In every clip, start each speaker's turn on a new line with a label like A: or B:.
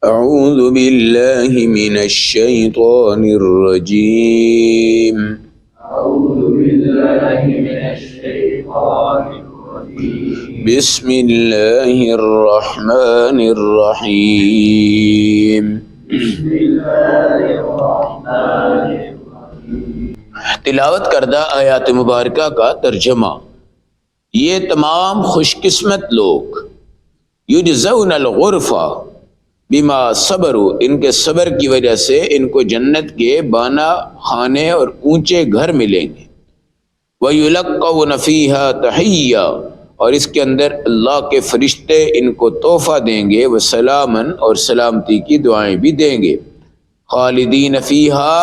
A: أعوذ بالله من الشيطان الرجيم
B: أعوذ بالله من الشيطان الرجيم
A: بسم الله الرحمن الرحيم
B: بسم الله الرحمن الرحيم
A: تلاوت کردہ آیات مبارکہ کا ترجمہ۔ یہ تمام خوش قسمت لوگ یجزون الغرفہ بما صبروا، ان کے صبر کی وجہ سے ان کو جنت کے بانا خانے اور اونچے گھر ملیں گے۔ وَيُلَقَّوْنَ فِيهَا تَحِيَّةً، اور اس کے اندر اللہ کے فرشتے ان کو تحفہ دیں گے، وسلامًا، اور سلامتی کی دعائیں بھی دیں گے۔ خالدین فیہا،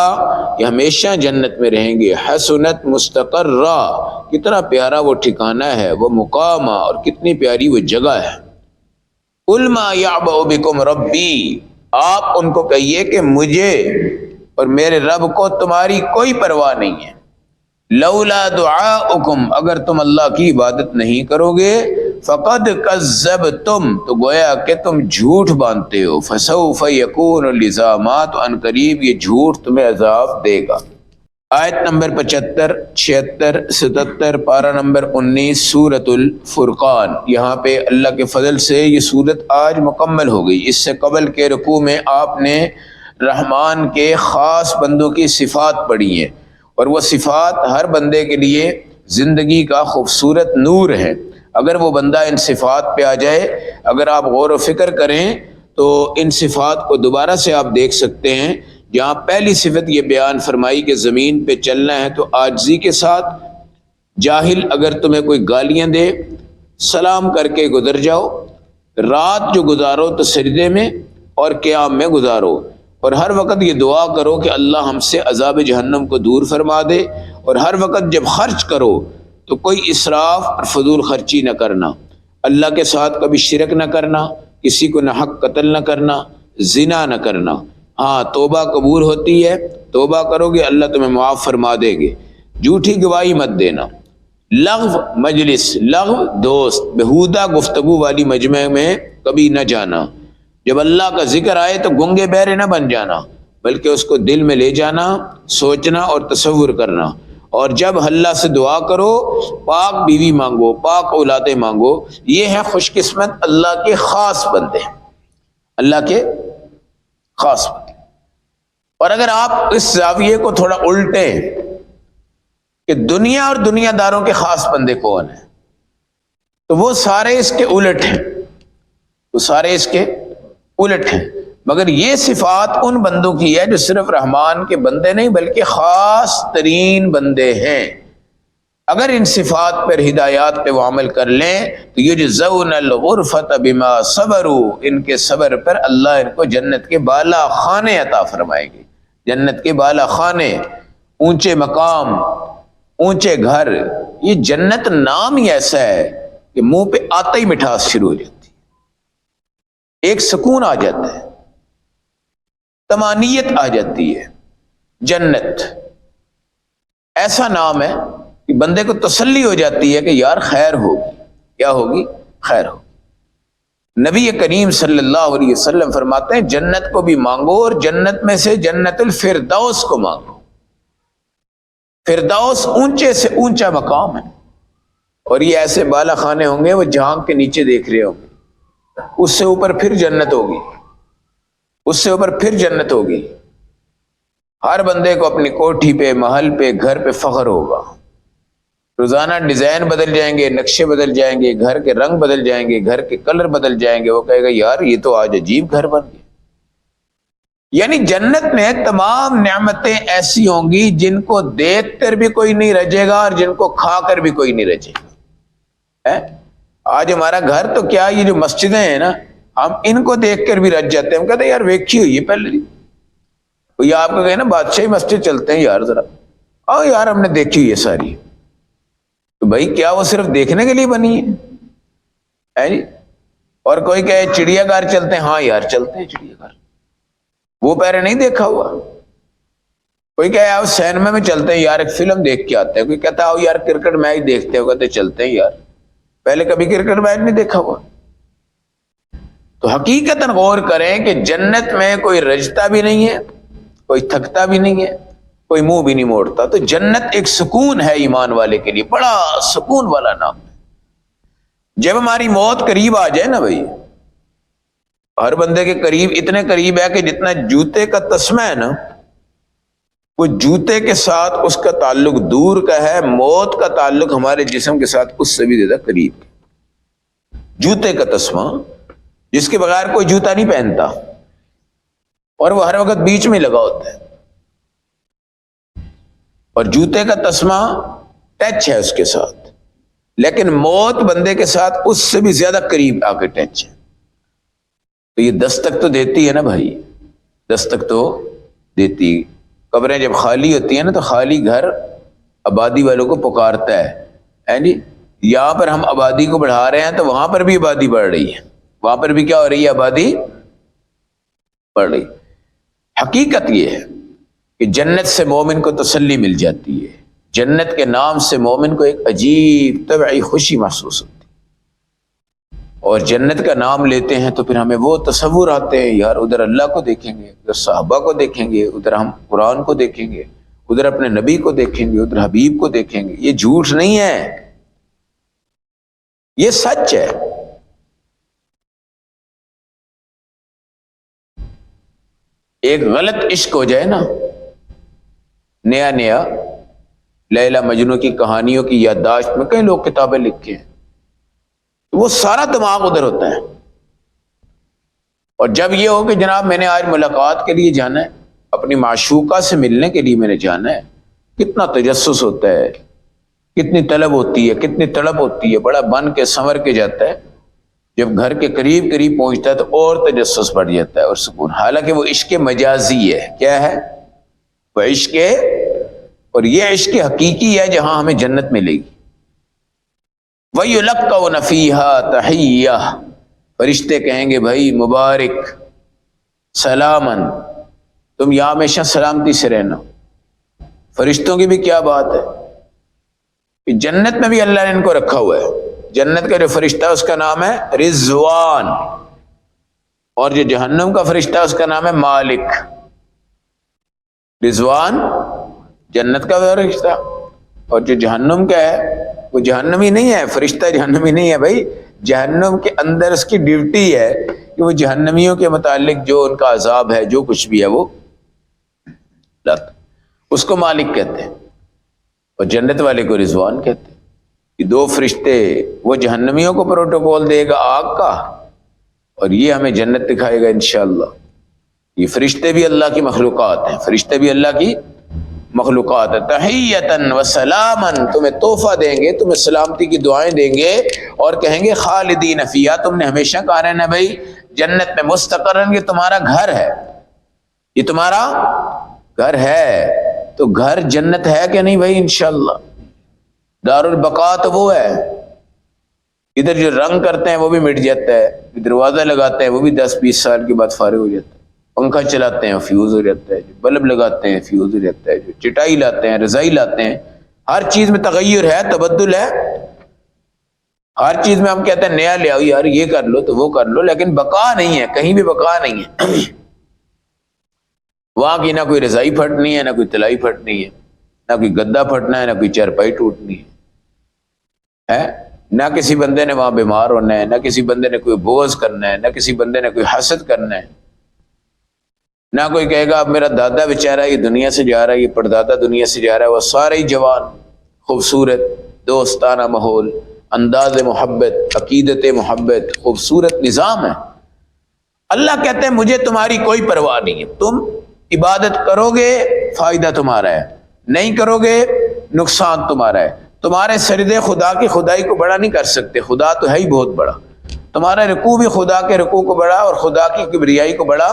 A: یہ ہمیشہ جنت میں رہیں گے۔ حسنت مستقرہ، کتنا پیارا وہ ٹھکانہ ہے، وہ مقامہ، اور کتنی پیاری وہ جگہ ہے۔ قُلْ مَا يَعْبَأُ بِكُمْ رَبِّي، آپ ان کو کہیے کہ مجھے اور میرے رب کو تمہاری کوئی پرواہ نہیں ہے۔ لولا دعاؤکم، اگر تم اللہ کی عبادت نہیں کرو گے، فقد کذبتم، تو گویا کہ تم جھوٹ باندھتے ہو۔ فسوف یکون لزاما، تو ان قریب یہ جھوٹ تمہیں عذاب دے گا۔ آیت نمبر 75، 76، 77، پارہ نمبر 19، سورۃ الفرقان۔ یہاں پہ اللہ کے فضل سے یہ سورت آج مکمل ہو گئی۔ اس سے قبل کے رکوع میں آپ نے رحمان کے خاص بندوں کی صفات پڑھی ہیں، اور وہ صفات ہر بندے کے لیے زندگی کا خوبصورت نور ہے۔ اگر وہ بندہ ان صفات پہ آ جائے، اگر آپ غور و فکر کریں تو ان صفات کو دوبارہ سے آپ دیکھ سکتے ہیں۔ جہاں پہلی صفت یہ بیان فرمائی کہ زمین پہ چلنا ہے تو عاجزی کے ساتھ، جاہل اگر تمہیں کوئی گالیاں دے سلام کر کے گزر جاؤ، رات جو گزارو تو سجدے میں اور قیام میں گزارو، اور ہر وقت یہ دعا کرو کہ اللہ ہم سے عذاب جہنم کو دور فرما دے، اور ہر وقت جب خرچ کرو تو کوئی اسراف اور فضول خرچی نہ کرنا، اللہ کے ساتھ کبھی شرک نہ کرنا، کسی کو ناحق قتل نہ کرنا، زنا نہ کرنا۔ ہاں، توبہ قبول ہوتی ہے، توبہ کرو گے اللہ تمہیں معاف فرما دے گے۔ جھوٹی گواہی مت دینا۔ لغو مجلس، لغو دوست، بہودہ گفتگو والی مجمع میں کبھی نہ جانا۔ جب اللہ کا ذکر آئے تو گنگے بہرے نہ بن جانا، بلکہ اس کو دل میں لے جانا، سوچنا اور تصور کرنا۔ اور جب اللہ سے دعا کرو، پاک بیوی مانگو، پاک اولادیں مانگو۔ یہ ہے خوش قسمت اللہ کے خاص بندے، اللہ کے خاص بندے۔ اور اگر آپ اس زاویے کو تھوڑا الٹیں کہ دنیا اور دنیا داروں کے خاص بندے کون ہیں، تو وہ سارے اس کے الٹ ہیں، وہ سارے اس کے الٹ ہیں۔ مگر یہ صفات ان بندوں کی ہے جو صرف رحمان کے بندے نہیں بلکہ خاص ترین بندے ہیں۔ اگر ان صفات پر، ہدایات پہ وہ عمل کر لیں تو یجزون الغرفۃ بما صبروا، ان کے صبر پر اللہ ان کو جنت کے بالا خانے عطا فرمائے گی۔ جنت کے بالا خانے، اونچے مقام، اونچے گھر۔ یہ جنت نام ہی ایسا ہے کہ منہ پہ آتا ہی مٹھاس شروع ہو جاتی ہے، ایک سکون آ جاتا ہے، طمانینت آ جاتی ہے۔ جنت ایسا نام ہے کہ بندے کو تسلی ہو جاتی ہے کہ یار خیر ہوگی، کیا ہوگی؟ خیر ہوگی۔ نبی کریم صلی اللہ علیہ وسلم فرماتے ہیں جنت کو بھی مانگو، اور جنت میں سے جنت الفردوس کو مانگو۔ فردوس اونچے سے اونچا مقام ہے، اور یہ ایسے بالا خانے ہوں گے وہ جھانک کے نیچے دیکھ رہے ہوں گے، اس سے اوپر پھر جنت ہوگی، اس سے اوپر پھر جنت ہوگی۔ ہر بندے کو اپنی کوٹھی پہ، محل پہ، گھر پہ فخر ہوگا۔ روزانہ ڈیزائن بدل جائیں گے، نقشے بدل جائیں گے، گھر کے رنگ بدل جائیں گے، گھر کے کلر بدل جائیں گے۔ وہ کہے گا یار یہ تو آج عجیب گھر بن گیا۔ یعنی جنت میں تمام نعمتیں ایسی ہوں گی جن کو دیکھ کر بھی کوئی نہیں رجے گا، اور جن کو کھا کر بھی کوئی نہیں رجے گا۔ آج ہمارا گھر تو کیا، یہ جو مسجدیں ہیں نا، ہم ان کو دیکھ کر بھی رج جاتے ہیں۔ ہم کہتے ہیں یار ویکھی ہوئی ہے پہلے، یہ آپ کو کہے نا بادشاہی مسجد چلتے ہیں یار ذرا، آؤ یار ہم نے دیکھی ہوئی ہے ساری۔ تو بھائی کیا وہ صرف دیکھنے کے لیے بنی ہے جی؟ اور کوئی کہے چڑیا گھر چلتے ہیں، ہاں یار چلتے ہیں چڑیا گھر، وہ پہلے نہیں دیکھا ہوا۔ کوئی کہے آپ سینما میں چلتے ہیں یار، ایک فلم دیکھ کے آتے ہیں۔ کوئی کہتا ہے یار کرکٹ میچ دیکھتے ہیں، کہتے چلتے ہیں یار، پہلے کبھی کرکٹ میچ نہیں دیکھا ہوا۔ تو حقیقتاً غور کریں کہ جنت میں کوئی رجتا بھی نہیں ہے، کوئی تھکتا بھی نہیں ہے، کوئی منہ بھی نہیں موڑتا۔ تو جنت ایک سکون ہے ایمان والے کے لیے، بڑا سکون والا نام ہے۔ جب ہماری موت قریب آ جائے نا بھائی، ہر بندے کے قریب، اتنے قریب ہے کہ جتنا جوتے کا تسمہ ہے نا، وہ جوتے کے ساتھ اس کا تعلق دور کا ہے، موت کا تعلق ہمارے جسم کے ساتھ اس سے بھی زیادہ قریب ہے۔ جوتے کا تسمہ، جس کے بغیر کوئی جوتا نہیں پہنتا اور وہ ہر وقت بیچ میں لگا ہوتا ہے، اور جوتے کا تسمہ ٹچ ہے اس کے ساتھ، لیکن موت بندے کے ساتھ اس سے بھی زیادہ قریب آ کے ٹچ ہے۔ تو یہ دستک تو دیتی ہے نا بھائی، دستک تو دیتی۔ قبریں جب خالی ہوتی ہیں نا تو خالی گھر آبادی والوں کو پکارتا ہے جی، یہاں پر ہم آبادی کو بڑھا رہے ہیں تو وہاں پر بھی آبادی بڑھ رہی ہے، وہاں پر بھی کیا ہو رہی ہے؟ آبادی بڑھ رہی۔ حقیقت یہ ہے کہ جنت سے مومن کو تسلی مل جاتی ہے، جنت کے نام سے مومن کو ایک عجیب طبعی خوشی محسوس ہوتی ہے، اور جنت کا نام لیتے ہیں تو پھر ہمیں وہ تصور آتے ہیں، یار ادھر اللہ کو دیکھیں گے، ادھر صحابہ کو دیکھیں گے، ادھر ہم قرآن کو دیکھیں گے، ادھر اپنے نبی کو دیکھیں گے، ادھر حبیب کو دیکھیں گے۔ یہ جھوٹ نہیں ہے، یہ سچ ہے۔ ایک غلط عشق ہو جائے نا، نیا نیا، لیلا مجنو کی کہانیوں کی یادداشت میں کئی لوگ کتابیں لکھے ہیں، وہ سارا دماغ ادھر ہوتا ہے۔ اور جب یہ ہو کہ جناب میں نے آج ملاقات کے لیے جانا ہے، اپنی معشوقہ سے ملنے کے لیے میں نے جانا ہے، کتنا تجسس ہوتا ہے، کتنی طلب ہوتی ہے، کتنی طلب ہوتی ہے، بڑا بن کے سنور کے جاتا ہے۔ جب گھر کے قریب قریب پہنچتا ہے تو اور تجسس بڑھ جاتا ہے اور سکون، حالانکہ وہ عشق مجازی ہے۔ کیا ہے وہ عشق؟ اور یہ عشق حقیقی ہے جہاں ہمیں جنت ملے گی۔ وَيُلَقَّوْنَ فِيهَا تَحِيَّةً، فرشتے کہیں گے بھائی مبارک، سلامن، تم یہاں ہمیشہ سلامتی سے رہنا۔ فرشتوں کی بھی کیا بات ہے کہ جنت میں بھی اللہ نے ان کو رکھا ہوا ہے۔ جنت کا جو فرشتہ ہے اس کا نام ہے رضوان، اور جو جہنم کا فرشتہ ہے اس کا نام ہے مالک۔ رضوان جنت کا فرشتہ، اور جو جہنم کا ہے وہ جہنمی نہیں ہے، فرشتہ جہنمی نہیں ہے بھائی، جہنم کے اندر اس کی ڈیوٹی ہے کہ وہ جہنمیوں کے متعلق جو ان کا عذاب ہے، جو کچھ بھی ہے وہ لاتا، اس کو مالک کہتے ہیں، اور جنت والے کو رضوان کہتے ہیں۔ یہ دو فرشتے، وہ جہنمیوں کو پروٹوکول دے گا آگ کا، اور یہ ہمیں جنت دکھائے گا انشاءاللہ۔ یہ فرشتے بھی اللہ کی مخلوقات ہیں، فرشتے بھی اللہ کی مخلوقات ہے۔ تحیۃً وسلامًا، تمہیں تحفہ دیں گے، تمہیں سلامتی کی دعائیں دیں گے، اور کہیں گے خالدین فیہا، تم نے ہمیشہ کہا رہنا بھائی جنت میں مستقرن، یہ تمہارا گھر ہے، یہ تمہارا گھر ہے۔ تو گھر جنت ہے کہ نہیں بھائی؟ انشاءاللہ دار البقاء تو وہ ہے، ادھر جو رنگ کرتے ہیں وہ بھی مٹ جاتا ہے، دروازہ لگاتے ہیں وہ بھی 10-20 سال کے بعد فارغ ہو جاتا ہے، پنکھا چلاتے ہیں فیوز ہو جاتا ہے، جو بلب لگاتے ہیں فیوز ہو جاتا ہے، جو چٹائی لاتے ہیں، رضائی لاتے ہیں، ہر چیز میں تغیر ہے، تبدل ہے، ہر چیز میں ہم کہتے ہیں نیا لے آؤ یار، یہ کر لو تو وہ کر لو، لیکن بقا نہیں ہے، کہیں بھی بقا نہیں ہے۔ وہاں کی نہ کوئی رضائی پھٹنی ہے، نہ کوئی تلائی پھٹنی ہے، نہ کوئی گدا پھٹنا ہے، نہ کوئی چارپائی ٹوٹنی ہے، نہ کسی بندے نے وہاں بیمار ہونا ہے، نہ کسی بندے نے کوئی بغض کرنا ہے، نہ کسی بندے نے کوئی حسد کرنا ہے، نہ کوئی کہے گا اب میرا دادا بیچارہ یہ دنیا سے جا رہا ہے، یہ پردادا دنیا سے جا رہا ہے، وہ سارے ہی جوان، خوبصورت دوستانہ ماحول، انداز محبت، عقیدت محبت، خوبصورت نظام ہے۔ اللہ کہتے ہیں مجھے تمہاری کوئی پرواہ نہیں ہے، تم عبادت کرو گے فائدہ تمہارا ہے، نہیں کرو گے نقصان تمہارا ہے۔ تمہارے سجدے خدا کی خدائی کو بڑا نہیں کر سکتے، خدا تو ہے ہی بہت بڑا، تمہارا رکوع بھی خدا کے رکوع کو بڑا اور خدا کی کبریائی کو بڑا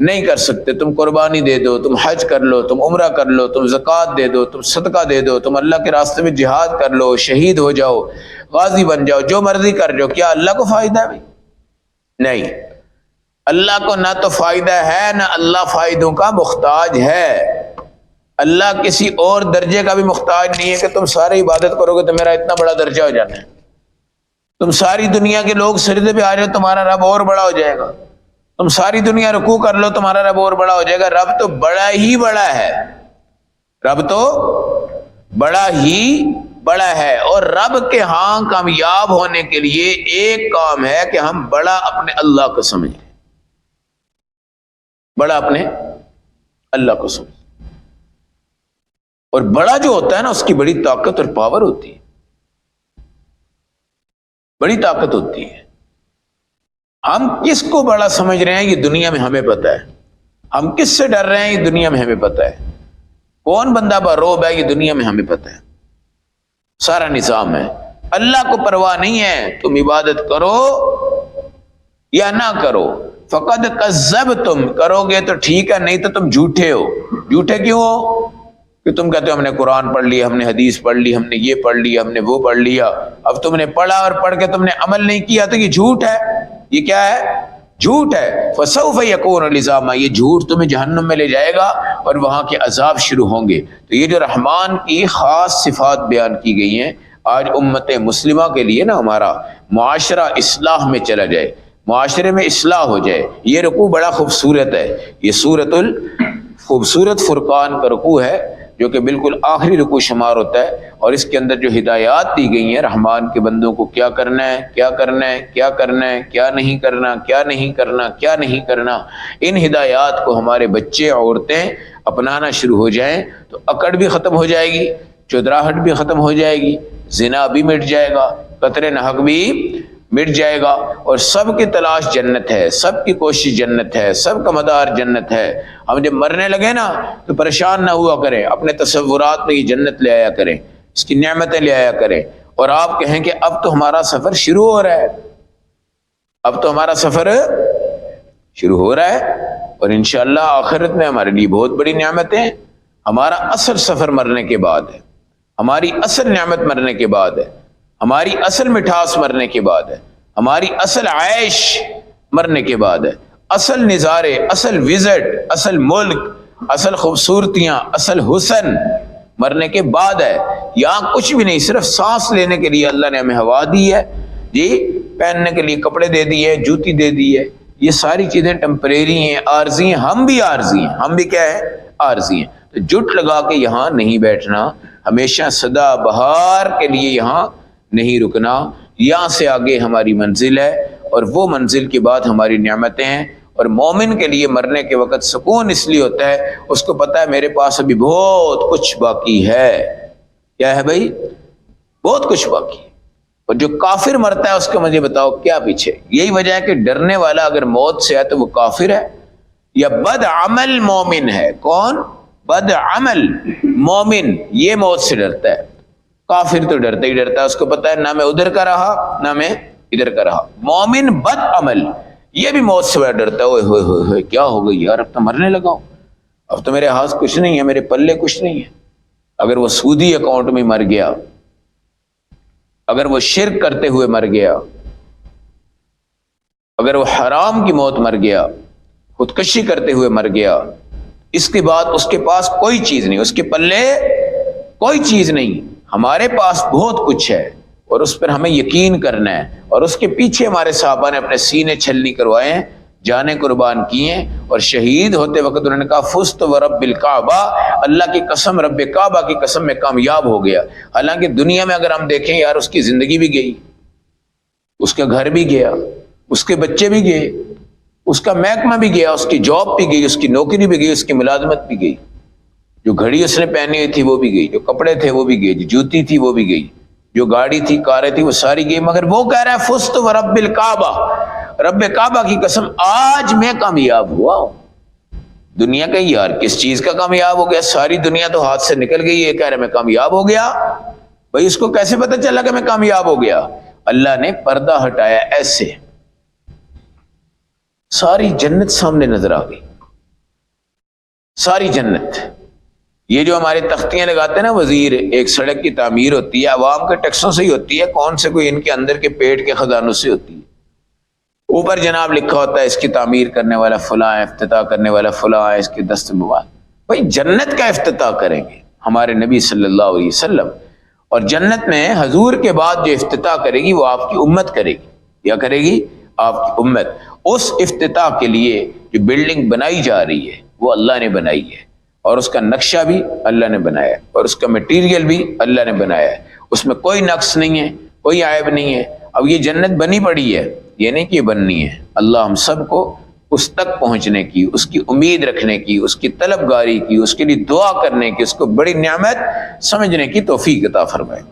A: نہیں کر سکتے۔ تم قربانی دے دو، تم حج کر لو، تم عمرہ کر لو، تم زکوٰۃ دے دو، تم صدقہ دے دو، تم اللہ کے راستے میں جہاد کر لو، شہید ہو جاؤ، غازی بن جاؤ، جو مرضی کر جاؤ، کیا اللہ کو فائدہ ہے بھائی؟ نہیں، اللہ کو نہ تو فائدہ ہے، نہ اللہ فائدوں کا محتاج ہے۔ اللہ کسی اور درجے کا بھی محتاج نہیں ہے کہ تم سارے عبادت کرو گے تو میرا اتنا بڑا درجہ ہو جانا ہے۔ تم ساری دنیا کے لوگ سجدے پہ آ جاؤ تمہارا رب اور بڑا ہو جائے گا، تم ساری دنیا رکوع کر لو تمہارا رب اور بڑا ہو جائے گا۔ رب تو بڑا ہی بڑا ہے، رب تو بڑا ہی بڑا ہے، اور رب کے ہاں کامیاب ہونے کے لیے ایک کام ہے کہ ہم بڑا اپنے اللہ کو سمجھیں، بڑا اپنے اللہ کو سمجھیں۔ اور بڑا جو ہوتا ہے نا اس کی بڑی طاقت اور پاور ہوتی ہے، بڑی طاقت ہوتی ہے۔ ہم کس کو بڑا سمجھ رہے ہیں یہ دنیا میں ہمیں پتہ ہے، ہم کس سے ڈر رہے ہیں یہ دنیا میں ہمیں پتہ ہے، کون بندہ برعب ہے یہ دنیا میں ہمیں پتہ ہے، سارا نظام ہے۔ اللہ کو پرواہ نہیں ہے، تم عبادت کرو یا نہ کرو، فقد کذبتم، کرو گے تو ٹھیک ہے، نہیں تو تم جھوٹے ہو۔ جھوٹے کیوں ہو؟ کہ تم کہتے ہو ہم نے قرآن پڑھ لیا، ہم نے حدیث پڑھ لی، ہم نے یہ پڑھ لیا، ہم نے وہ پڑھ لیا، اب تم نے پڑھا اور پڑھ کے تم نے عمل نہیں کیا تو یہ جھوٹ ہے۔ یہ کیا ہے؟ جھوٹ ہے۔ فسوف یکون لزاما، یہ جھوٹ تمہیں جہنم میں لے جائے گا اور وہاں کے عذاب شروع ہوں گے۔ تو یہ جو رحمان کی خاص صفات بیان کی گئی ہیں آج امت مسلمہ کے لیے نا، ہمارا معاشرہ اصلاح میں چلا جائے، معاشرے میں اصلاح ہو جائے، یہ رکوع بڑا خوبصورت ہے۔ یہ سورۃ خوبصورت فرقان کا رکوع ہے جو کہ بالکل آخری رکوع شمار ہوتا ہے، اور اس کے اندر جو ہدایات دی گئی ہیں رحمان کے بندوں کو کیا کرنا ہے، کیا کرنا ہے، کیا کرنا ہے، کیا نہیں کرنا، کیا نہیں کرنا، کیا نہیں کرنا، ان ہدایات کو ہمارے بچے عورتیں اپنانا شروع ہو جائیں تو اکڑ بھی ختم ہو جائے گی، چودراہٹ بھی ختم ہو جائے گی، زنا بھی مٹ جائے گا، قتل نحق بھی مٹ جائے گا، اور سب کی تلاش جنت ہے، سب کی کوشش جنت ہے، سب کا مدار جنت ہے۔ ہم جب مرنے لگے نا تو پریشان نہ ہوا کریں، اپنے تصورات میں یہ جنت لے آیا کریں، اس کی نعمتیں لے آیا کریں، اور آپ کہیں کہ اب تو ہمارا سفر شروع ہو رہا ہے، اب تو ہمارا سفر شروع ہو رہا ہے، اور انشاءاللہ آخرت میں ہمارے لیے بہت بڑی نعمتیں ہیں۔ ہمارا اصل سفر مرنے کے بعد ہے، ہماری اصل نعمت مرنے کے بعد ہے، ہماری اصل مٹھاس مرنے کے بعد ہے، ہماری اصل عیش مرنے کے بعد ہے، اصل نظارے، اصل وزٹ، اصل ملک، اصل خوبصورتیاں، اصل حسن مرنے کے بعد ہے۔ یہاں کچھ بھی نہیں، صرف سانس لینے کے لیے اللہ نے ہمیں ہوا دی ہے جی، پہننے کے لیے کپڑے دے دیے، جوتی دے دی ہے، یہ ساری چیزیں ٹیمپریری ہیں، عارضی ہیں، ہم بھی عارضی ہیں، ہم بھی کیا ہے؟ عارضی ہیں۔ تو جٹ لگا کے یہاں نہیں بیٹھنا، ہمیشہ سدا بہار کے لیے یہاں نہیں رکنا، یہاں سے آگے ہماری منزل ہے، اور وہ منزل کے بعد ہماری نعمتیں ہیں۔ اور مومن کے لیے مرنے کے وقت سکون اس لیے ہوتا ہے، اس کو پتہ ہے میرے پاس ابھی بہت کچھ باقی ہے۔ کیا ہے بھائی؟ بہت کچھ باقی ہے۔ اور جو کافر مرتا ہے اس کو مجھے بتاؤ کیا پیچھے؟ یہی وجہ ہے کہ ڈرنے والا اگر موت سے ہے تو وہ کافر ہے یا بد عمل مومن ہے۔ کون؟ بد عمل مومن، یہ موت سے ڈرتا ہے۔ کافر تو ڈرتا ہی ڈرتا ہے، اس کو پتہ ہے نہ میں ادھر کا رہا نہ میں ادھر کا رہا۔ مومن بد عمل یہ بھی موت سے بڑا ڈرتا ہے، اوئے ہوئے ہوئے ہوئے کیا ہو گئی یار، اب تو مرنے لگا ہوں، اب تو میرے ہاتھ کچھ نہیں ہے، میرے پلے کچھ نہیں ہے۔ اگر وہ سودی اکاؤنٹ میں مر گیا، اگر وہ شرک کرتے ہوئے مر گیا، اگر وہ حرام کی موت مر گیا، خودکشی کرتے ہوئے مر گیا، اس کے بعد اس کے پاس کوئی چیز نہیں، اس کے پلے کوئی چیز نہیں۔ ہمارے پاس بہت کچھ ہے اور اس پر ہمیں یقین کرنا ہے، اور اس کے پیچھے ہمارے صحابہ نے اپنے سینے چھلنی کروائے ہیں، جانیں قربان کی ہیں، اور شہید ہوتے وقت انہوں نے کہا فزت ورب الکعبہ، اللہ کی قسم، رب کعبہ کی قسم میں کامیاب ہو گیا۔ حالانکہ دنیا میں اگر ہم دیکھیں یار، اس کی زندگی بھی گئی، اس کا گھر بھی گیا، اس کے بچے بھی گئے، اس کا محکمہ بھی گیا، اس کی جاب بھی گئی، اس کی نوکری بھی گئی، اس کی ملازمت بھی گئی، جو گھڑی اس نے پہنی ہوئی تھی وہ بھی گئی، جو کپڑے تھے وہ بھی گئے، جو جوتی تھی وہ بھی گئی، جو گاڑی تھی، کاریں تھی، وہ ساری گئی، مگر وہ کہہ رہا ہے فزت ورب الکعبہ، رب کعبہ کی قسم آج میں کامیاب ہوا ہوں۔ دنیا کا یار کس چیز کا کامیاب ہو گیا؟ ساری دنیا تو ہاتھ سے نکل گئی، یہ کہہ رہا ہے میں کامیاب ہو گیا۔ بھئی اس کو کیسے پتہ چلا کہ میں کامیاب ہو گیا؟ اللہ نے پردہ ہٹایا ایسے، ساری جنت سامنے نظر آ گئی، ساری جنت۔ یہ جو ہمارے تختیاں لگاتے ہیں نا وزیر، ایک سڑک کی تعمیر ہوتی ہے، عوام کے ٹیکسوں سے ہی ہوتی ہے، کون سے کوئی ان کے اندر کے پیٹ کے خزانوں سے ہوتی ہے۔ اوپر جناب لکھا ہوتا ہے اس کی تعمیر کرنے والا فلاں ہے، افتتاح کرنے والا فلاں ہے، اس کے دست مبارک۔ بھائی جنت کا افتتاح کریں گے ہمارے نبی صلی اللہ علیہ وسلم، اور جنت میں حضور کے بعد جو افتتاح کرے گی وہ آپ کی امت کرے گی. کیا کرے گی؟ آپ کی امت. اس افتتاح کے لیے جو بلڈنگ بنائی جا رہی ہے وہ اللہ نے بنائی ہے، اور اس کا نقشہ بھی اللہ نے بنایا ہے، اور اس کا مٹیریل بھی اللہ نے بنایا ہے. اس میں کوئی نقص نہیں ہے، کوئی عیب نہیں ہے. اب یہ جنت بنی پڑی ہے، یہ نہیں کہ یہ بننی ہے. اللہ ہم سب کو اس تک پہنچنے کی، اس کی امید رکھنے کی، اس کی طلبگاری کی، اس کے لیے دعا کرنے کی، اس کو بڑی نعمت سمجھنے کی توفیق عطا فرمائے.